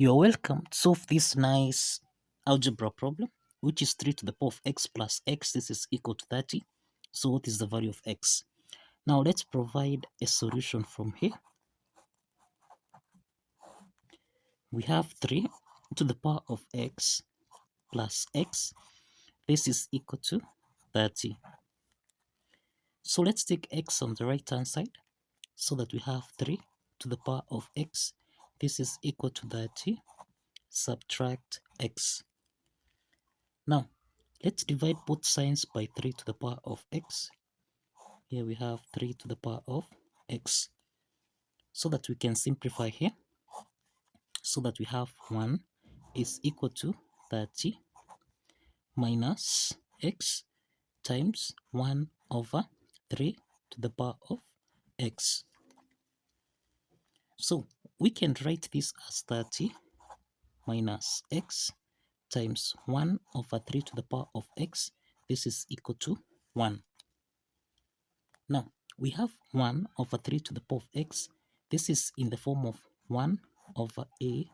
You're welcome to solve this nice algebra problem, which is 3 to the power of x plus x. This is equal to 30. So what is the value of x? Now let's provide a solution from here. We have 3 to the power of x plus x. This is equal to 30. So let's take x on the right hand side so that we have 3 to the power of x. This is equal to 30. Subtract x. Now, let's divide both signs by 3 to the power of x. Here we have 3 to the power of x. So that we can simplify here. So that we have 1 is equal to 30 minus x times 1 over 3 to the power of x. So we can write this as 30 minus x times 1 over 3 to the power of x. This is equal to 1. Now, we have 1 over 3 to the power of x. This is in the form of 1 over a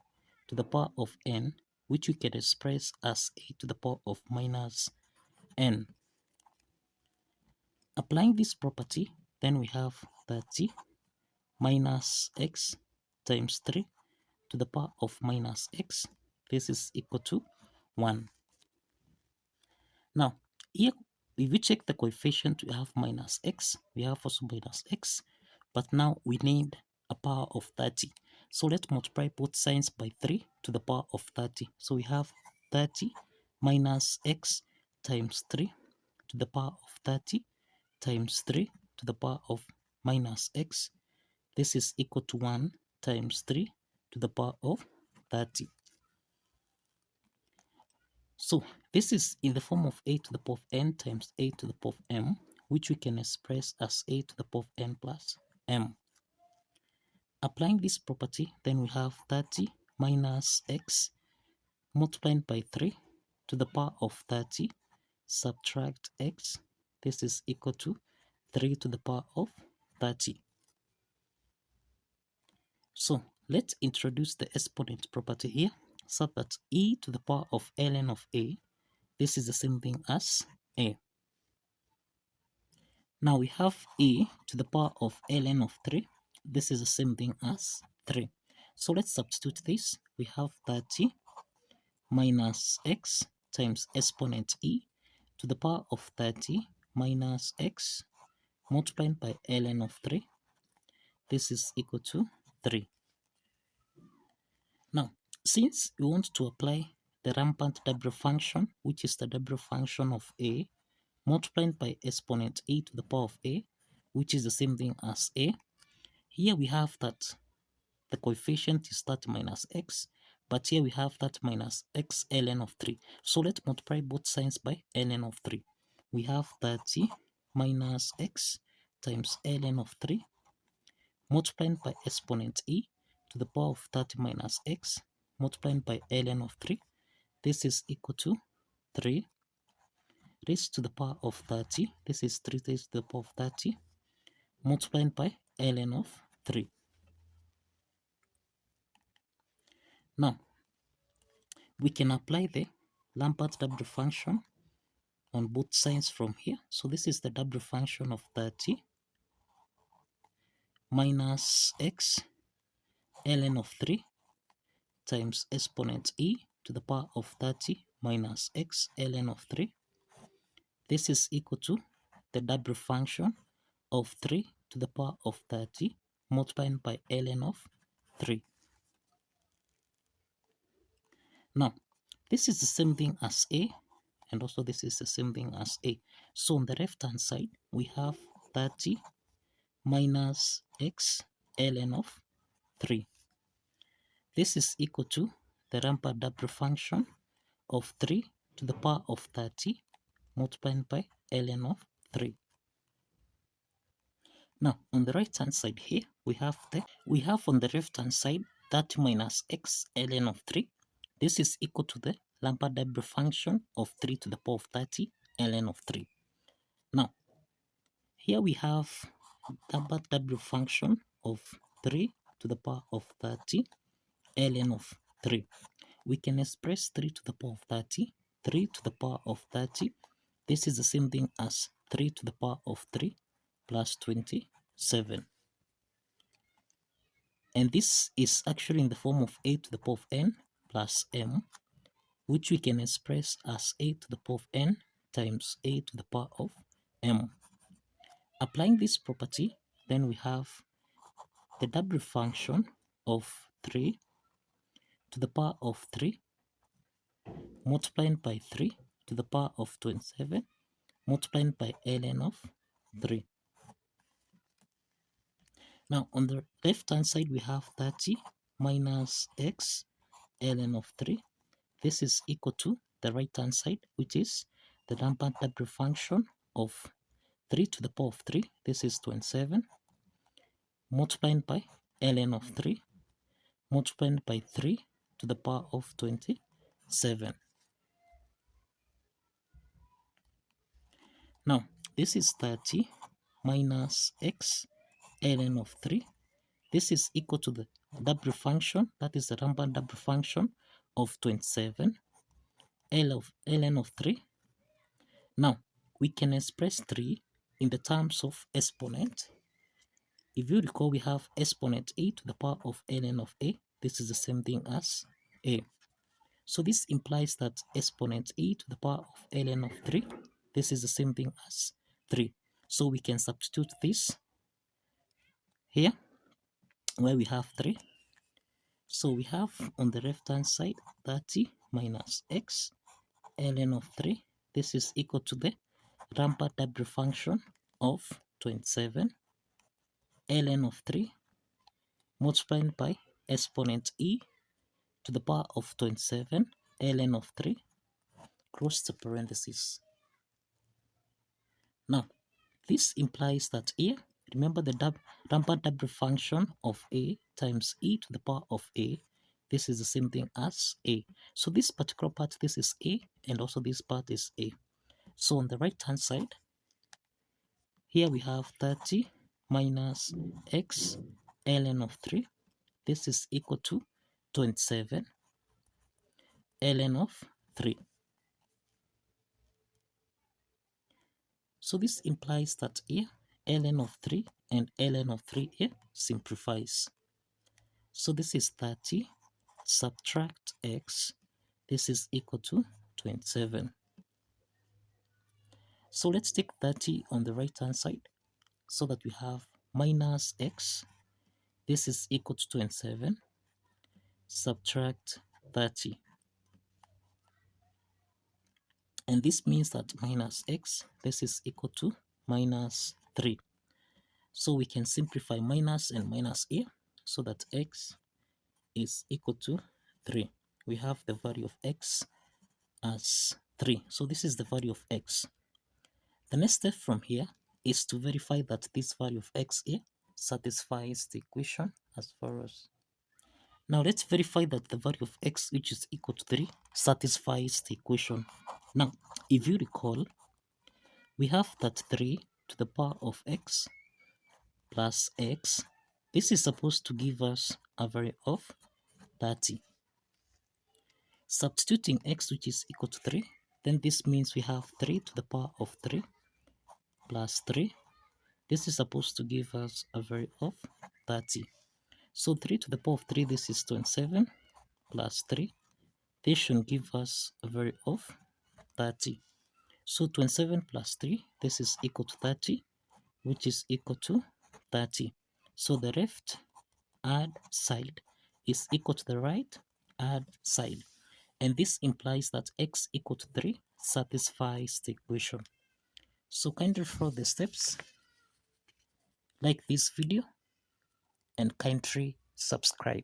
to the power of n, which we can express as a to the power of minus n. Applying this property, then we have 30 minus x times 3 to the power of minus x. This is equal to 1. Now, here, if we check the coefficient, we have minus x. We have also minus x. But now we need a power of 30. So let's multiply both signs by 3 to the power of 30. So we have 30 minus x times 3 to the power of 30 times 3 to the power of minus x. This is equal to 1 times 3 to the power of 30. So this is in the form of a to the power of n times a to the power of m, which we can express as a to the power of n plus m. Applying this property, then we have 30 minus x multiplied by 3 to the power of 30, subtract x. This is equal to 3 to the power of 30. So let's introduce the exponent property here, so that e to the power of ln of a, this is the same thing as a. Now we have e to the power of ln of 3. This is the same thing as 3. So let's substitute this. We have 30 minus x times exponent e to the power of 30 minus x multiplied by ln of 3. This is equal to 3. Now, since we want to apply the rampant W function, which is the W function of a, multiplied by exponent e to the power of a, which is the same thing as a, here we have that the coefficient is 30 minus x, but here we have that minus x ln of 3. So let's multiply both signs by ln of 3. We have 30 minus x times ln of 3 multiplied by exponent e to the power of 30 minus x multiplied by ln of 3. This is equal to 3 raised to the power of 30. This is 3 raised to the power of 30 multiplied by ln of 3. Now, we can apply the Lambert W function on both sides from here. So this is the W function of 30 minus x ln of 3 times exponent e to the power of 30 minus x ln of 3. This is equal to the W function of 3 to the power of 30 multiplied by ln of 3. Now, this is the same thing as a, and also this is the same thing as a. So on the left hand side, we have 30 minus x ln of 3. This is equal to the rampant W function of 3 to the power of 30 multiplied by ln of 3. Now, on the right hand side here, we have on the left hand side 30 minus x ln of 3. This is equal to the Lambert W function of 3 to the power of 30 ln of 3. Now, here we have Lambert W function of 3 to the power of 30 ln of 3. We can express 3 to the power of 30. 3 to the power of 30. This is the same thing as 3 to the power of 3 plus 27. And this is actually in the form of a to the power of n plus m, which we can express as a to the power of n times a to the power of m. Applying this property, then we have the W function of 3 to the power of 3 multiplied by 3 to the power of 27 multiplied by ln of 3. Now on the left hand side we have 30 minus x ln of 3. This is equal to the right hand side, which is the Lambert W function of 3 to the power of 3. This is 27 multiplied by ln of 3 multiplied by 3 to the power of 27. Now this is 30 minus x ln of 3. This is equal to the W function, that is the Lambert W function of 27 ln of 3. Now we can express 3 in the terms of exponent. If you recall, we have exponent a to the power of ln of a. This is the same thing as a. So this implies that exponent a to the power of ln of 3, this is the same thing as 3. So we can substitute this here where we have 3. So we have on the left hand side 30 minus x ln of 3. This is equal to the Lambert W function of 27 ln of 3 multiplied by exponent e to the power of 27 ln of 3 close the parenthesis. Now this implies that here, remember the Lambert W function of a times e to the power of a, this is the same thing as a. So this particular part, this is a, and also this part is a. So on the right hand side, here we have 30 minus x ln of 3. This is equal to 27 ln of 3. So this implies that here ln of 3 and ln of 3 here simplifies. So this is 30 subtract x. This is equal to 27. So let's take 30 on the right hand side so that we have minus x. This is equal to 27 subtract 30. And this means that minus x, this is equal to minus 3. So we can simplify minus and minus here so that x is equal to 3. We have the value of x as 3. So this is the value of x. The next step from here is to verify that this value of x here satisfies the equation as follows. Now let's verify that the value of x, which is equal to 3, satisfies the equation. Now, if you recall, we have that 3 to the power of x plus x. This is supposed to give us a value of 30. Substituting x, which is equal to 3, then this means we have 3 to the power of 3 plus 3. This is supposed to give us a value of 30. So 3 to the power of 3, this is 27 plus 3. This should give us a value of 30. So 27 plus 3, this is equal to 30, which is equal to 30. So the left add side is equal to the right add side. And this implies that x equal to 3 satisfies the equation. So kindly follow the steps, like this video, and kindly subscribe.